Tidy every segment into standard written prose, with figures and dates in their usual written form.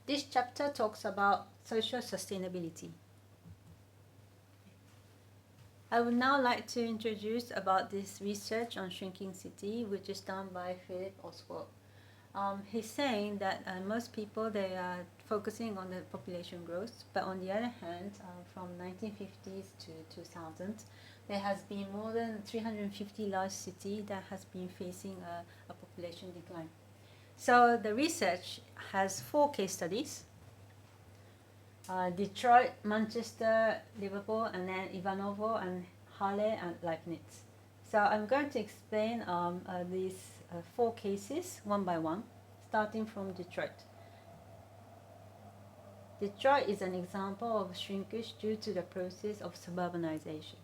This chapter talks about social sustainability. I would now like to introduce about this research on shrinking city, which is done by Philip Oswald. He's saying that most people, they are focusing on the population growth, but on the other hand, from 1950s to 2000, there has been more than 350 large cities that has been facing a population decline. So the research has 4 case studies: Detroit, Manchester, Liverpool, and then Ivanovo and Halle and Leibniz. So I'm going to explain these 4 cases one by one, starting from Detroit. Detroit is an example of shrinkage due to the process of suburbanization.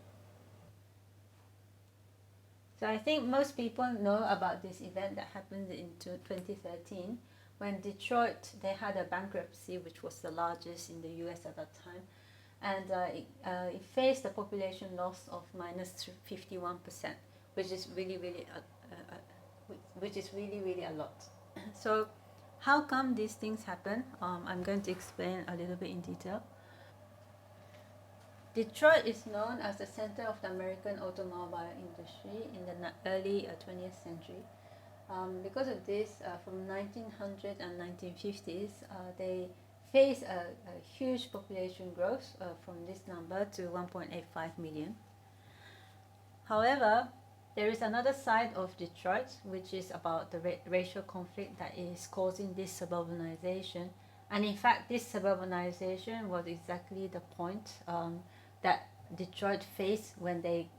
So I think most people know about this event that happened in 2013 when Detroit, they had a bankruptcy which was the largest in the US at that time, and it faced a population loss of minus 51%, which is really a lot. So how come these things happen? I'm going to explain a little bit in detail. Detroit is known as the center of the American automobile industry in the early 20th century. Because of this, from 1900 and 1950s, they face a huge population growth from this number to 1.85 million. However, there is another side of Detroit, which is about the racial conflict that is causing this suburbanization. And in fact, this suburbanization was exactly the point that Detroit faced when they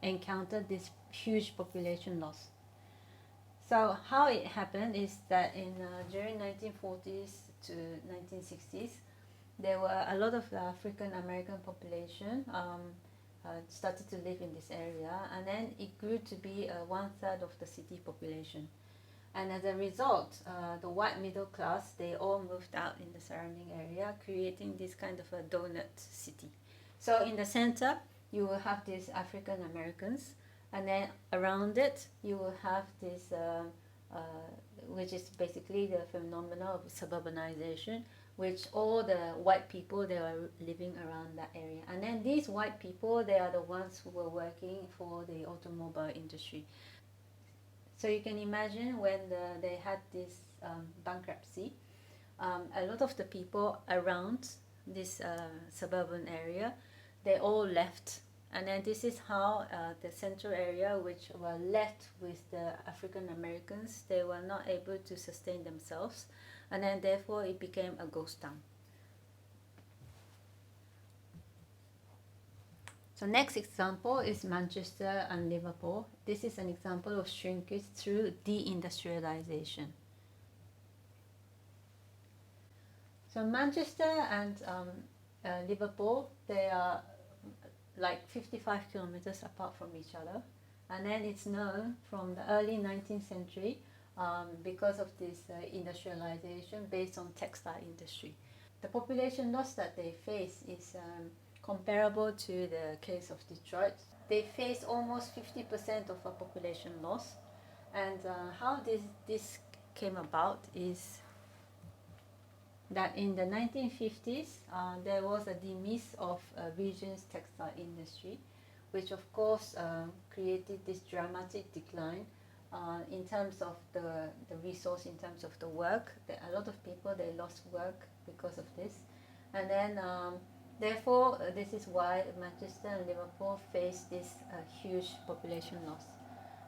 encountered this huge population loss. So how it happened is that during 1940s to 1960s, there were a lot of African American population started to live in this area, and then it grew to be 1/3 of the city population. And as a result, the white middle class, they all moved out in the surrounding area, creating this kind of a donut city. So in the center, you will have these African Americans, and then around it, you will have this, which is basically the phenomenon of suburbanization, which all the white people, they are living around that area. And then these white people, they are the ones who were working for the automobile industry. So you can imagine when they had this bankruptcy, a lot of the people around this suburban area, they all left. And then this is how the central area, which were left with the African Americans, they were not able to sustain themselves. And then therefore it became a ghost town. So next example is Manchester and Liverpool. This is an example of shrinkage through deindustrialization. So Manchester and Liverpool, they are like 55 kilometers apart from each other. And then it's known from the early 19th century because of this industrialization based on textile industry. The population loss that they face is comparable to the case of Detroit. They face almost 50% of a population loss. And how this came about is that in the 1950s, there was a demise of region's textile industry, which of course created this dramatic decline in terms of the resource, in terms of the work. A lot of people, they lost work because of this. And then therefore, this is why Manchester and Liverpool face this huge population loss.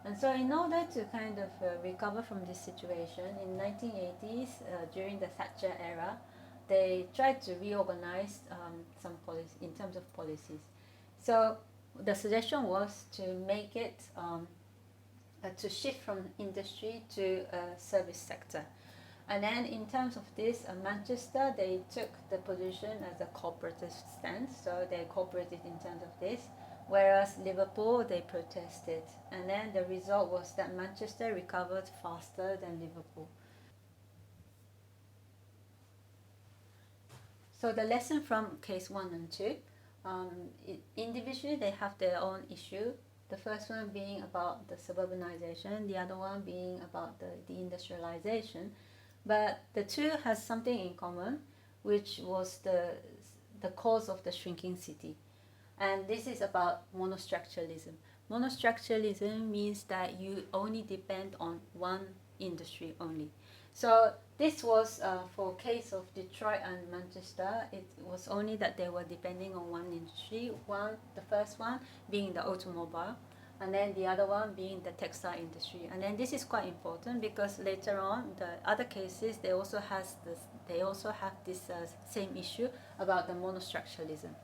And so in order to kind of recover from this situation, in 1980s, during the Thatcher era, they tried to reorganize some policy in terms of policies. So the suggestion was to make it, to shift from industry to service sector. And then in terms of this, Manchester, they took the position as a cooperative stance, so they cooperated in terms of this, whereas Liverpool, they protested. And then the result was that Manchester recovered faster than Liverpool. So the lesson from case 1 and 2, individually they have their own issue. The first one being about the suburbanization, the other one being about the deindustrialization. but the two has something in common, which was the cause of the shrinking city. And this is about monostructuralism. Monostructuralism means that you only depend on one industry only. So this was for case of Detroit and Manchester. It was only that they were depending on one industry. The first one being the automobile, and then the other one being the textile industry. And then this is quite important because later on, the other cases they also have this same issue about the monostructuralism.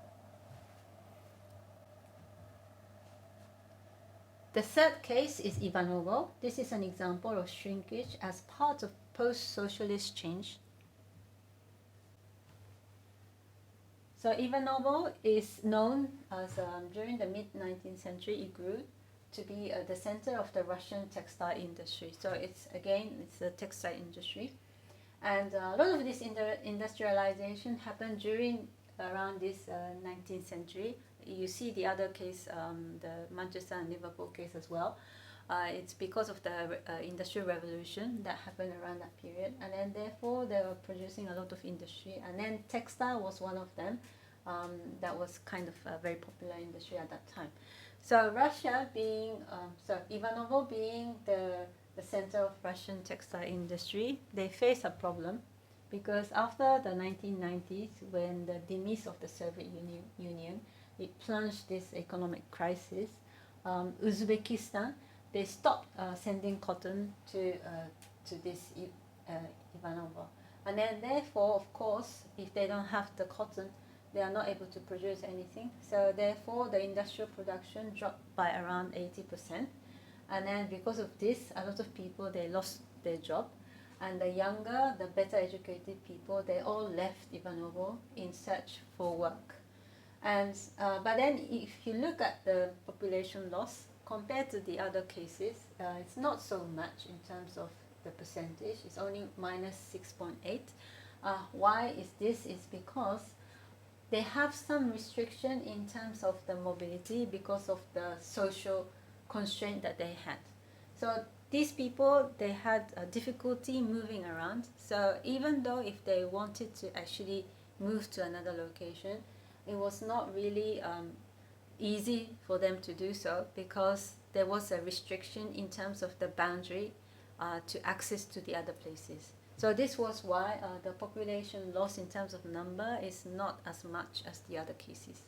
The third case is Ivanovo. This is an example of shrinkage as part of post-socialist change. So Ivanovo is known as, during the mid-19th century, it grew to be the center of the Russian textile industry. So it's the textile industry. And a lot of this industrialization happened around this 19th century. You see the other case, the Manchester and Liverpool case as well. It's because of the Industrial Revolution that happened around that period, and then therefore they were producing a lot of industry, and then textile was one of them. That was kind of a very popular industry at that time. So Russia being, Ivanovo being the center of Russian textile industry, they face a problem because after the 1990s, when the demise of the Soviet Union, it plunged this economic crisis. Uzbekistan, they stopped sending cotton to this Ivanovo, and then therefore, of course, if they don't have the cotton, they are not able to produce anything. So therefore, the industrial production dropped by around 80%, and then because of this, a lot of people they lost their job, and the younger, the better educated people, they all left Ivanovo in search for work. And but then if you look at the population loss compared to the other cases, it's not so much in terms of the percentage. It's only minus 6.8. Why is this? It's because they have some restriction in terms of the mobility because of the social constraint that they had. So these people, they had a difficulty moving around. So even though if they wanted to actually move to another location, it was not really easy for them to do so because there was a restriction in terms of the boundary to access to the other places. So this was why the population loss in terms of number is not as much as the other cases.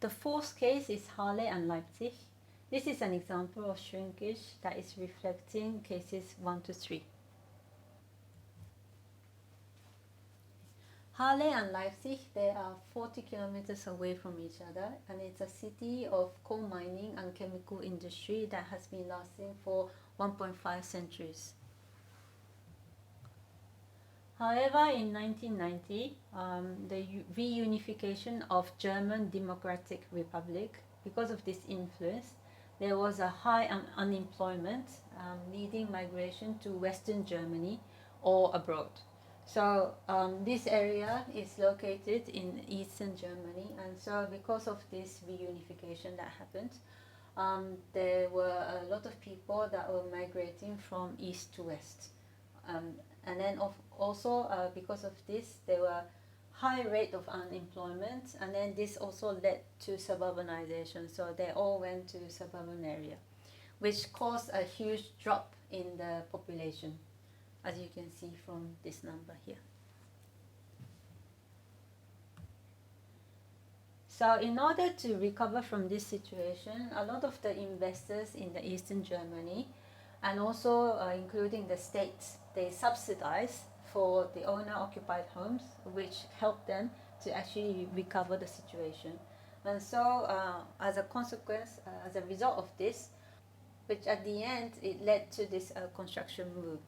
The fourth case is Halle and Leipzig. This is an example of shrinkage that is reflecting cases 1 to 3. Halle and Leipzig, they are 40 kilometers away from each other, and it's a city of coal mining and chemical industry that has been lasting for 1.5 centuries. However, in 1990, the reunification of German Democratic Republic, because of this influence, there was a high unemployment, leading migration to Western Germany or abroad. So this area is located in Eastern Germany, and so because of this reunification that happened, there were a lot of people that were migrating from east to west. And then also because of this, there were high rate of unemployment, and then this also led to suburbanization. So they all went to suburban area, which caused a huge drop in the population, as you can see from this number here. So in order to recover from this situation, a lot of the investors in the Eastern Germany, and also including the states, they subsidize for the owner-occupied homes, which helped them to actually recover the situation. And so as a consequence, as a result of this, which at the end, it led to this construction boom.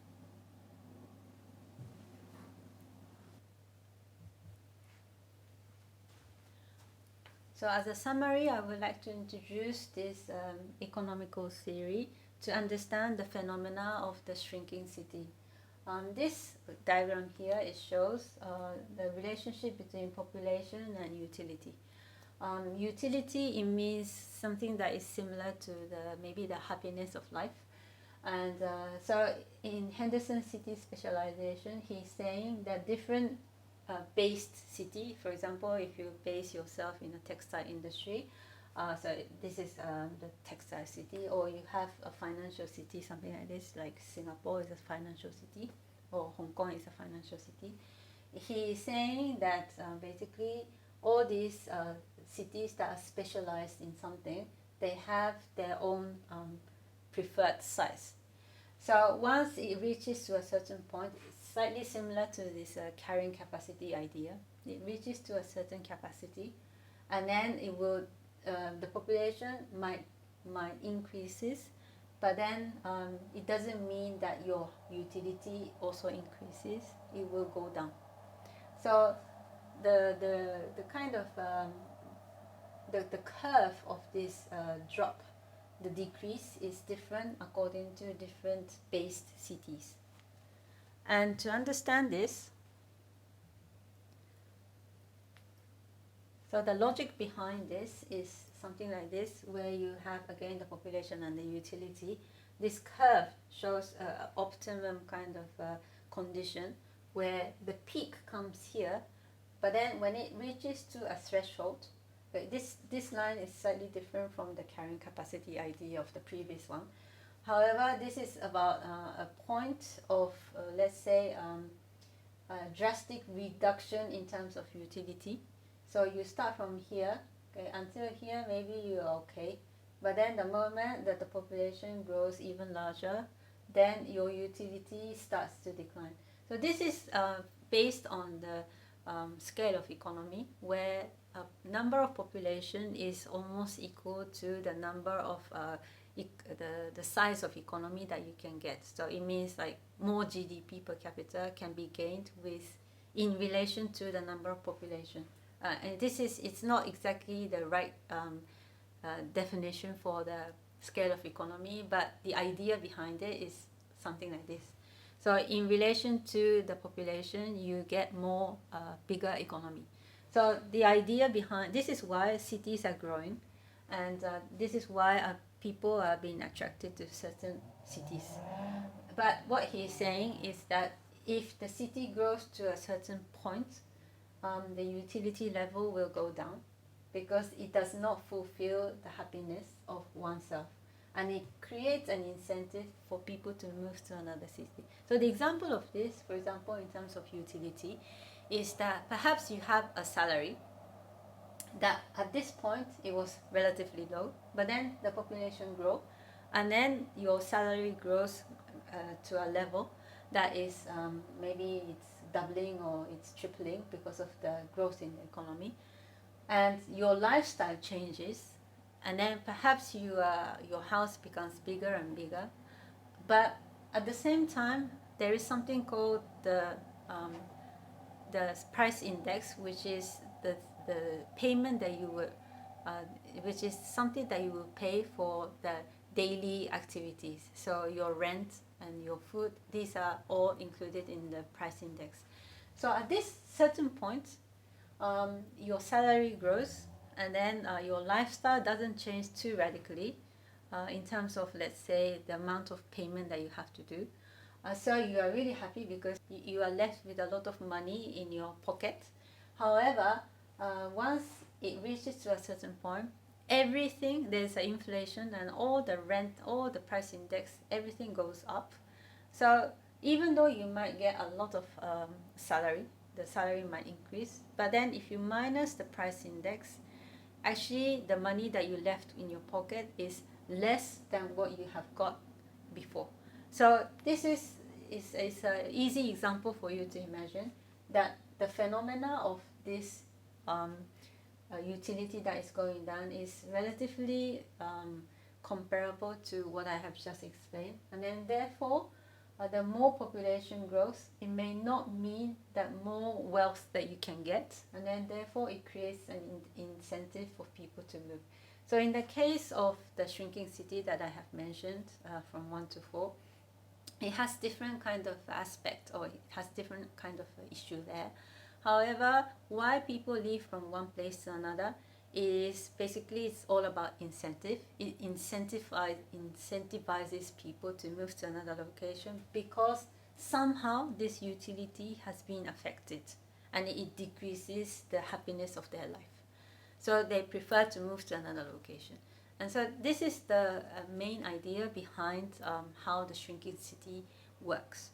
So as a summary, I would like to introduce this economical theory to understand the phenomena of the shrinking city. This diagram here, it shows the relationship between population and utility. Utility, it means something that is similar to maybe the happiness of life. And so in Henderson City specialization, he's saying that different based city, for example, if you base yourself in a textile industry, so this is the textile city, or you have a financial city, something like this, like Singapore is a financial city, or Hong Kong is a financial city. He is saying that basically all these cities that are specialized in something, they have their own preferred size. So once it reaches to a certain point, it's slightly similar to this carrying capacity idea. It reaches to a certain capacity, and then it will the population might increases, but then it doesn't mean that your utility also increases. It will go down. So the kind of the curve of this drop, the decrease is different according to different based cities. And to understand this, so the logic behind this is something like this, where you have again the population and the utility. This curve shows an optimum kind of condition where the peak comes here, but then when it reaches to a threshold, this line is slightly different from the carrying capacity idea of the previous one. However, this is about a point of, let's say, a drastic reduction in terms of utility. So you start from here, okay, until here maybe you're okay, but then the moment that the population grows even larger, then your utility starts to decline. So this is based on the scale of economy, where a number of population is almost equal to the number of the size of economy that you can get. So it means like more GDP per capita can be gained in relation to the number of population. And it's not exactly the right definition for the scale of economy, but the idea behind it is something like this. So in relation to the population, you get more bigger economy. So the idea behind this is why cities are growing, and this is why people are being attracted to certain cities. But what he's saying is that if the city grows to a certain point, the utility level will go down because it does not fulfill the happiness of oneself, and it creates an incentive for people to move to another city. So the example of this, for example, in terms of utility, is that perhaps you have a salary that at this point it was relatively low, but then the population grow, and then your salary grows to a level that is maybe it's doubling or it's tripling because of the growth in the economy, and your lifestyle changes, and then perhaps your house becomes bigger and bigger, but at the same time there is something called the price index, which is the payment that you would which is something that you will pay for the daily activities. So your rent and your food, these are all included in the price index. So at this certain point, your salary grows, and then your lifestyle doesn't change too radically in terms of, let's say, the amount of payment that you have to do. So you are really happy because you are left with a lot of money in your pocket. However, once it reaches to a certain point, everything, there's an inflation, and all the rent, all the price index, everything goes up. So even though you might get a lot of salary, the salary might increase, but then if you minus the price index, actually the money that you left in your pocket is less than what you have got before. So this is an easy example for you to imagine that the phenomena of this utility that is going down is relatively comparable to what I have just explained. And then therefore, the more population growth, it may not mean that more wealth that you can get, and then therefore it creates an incentive for people to move. So in the case of the shrinking city that I have mentioned from 1 to 4, it has different kind of aspect, or it has different kind of issue there. However, why people leave from one place to another is basically it's all about incentive. It incentivizes people to move to another location because somehow this utility has been affected, and it decreases the happiness of their life. So they prefer to move to another location. And so this is the main idea behind how the shrinking city works.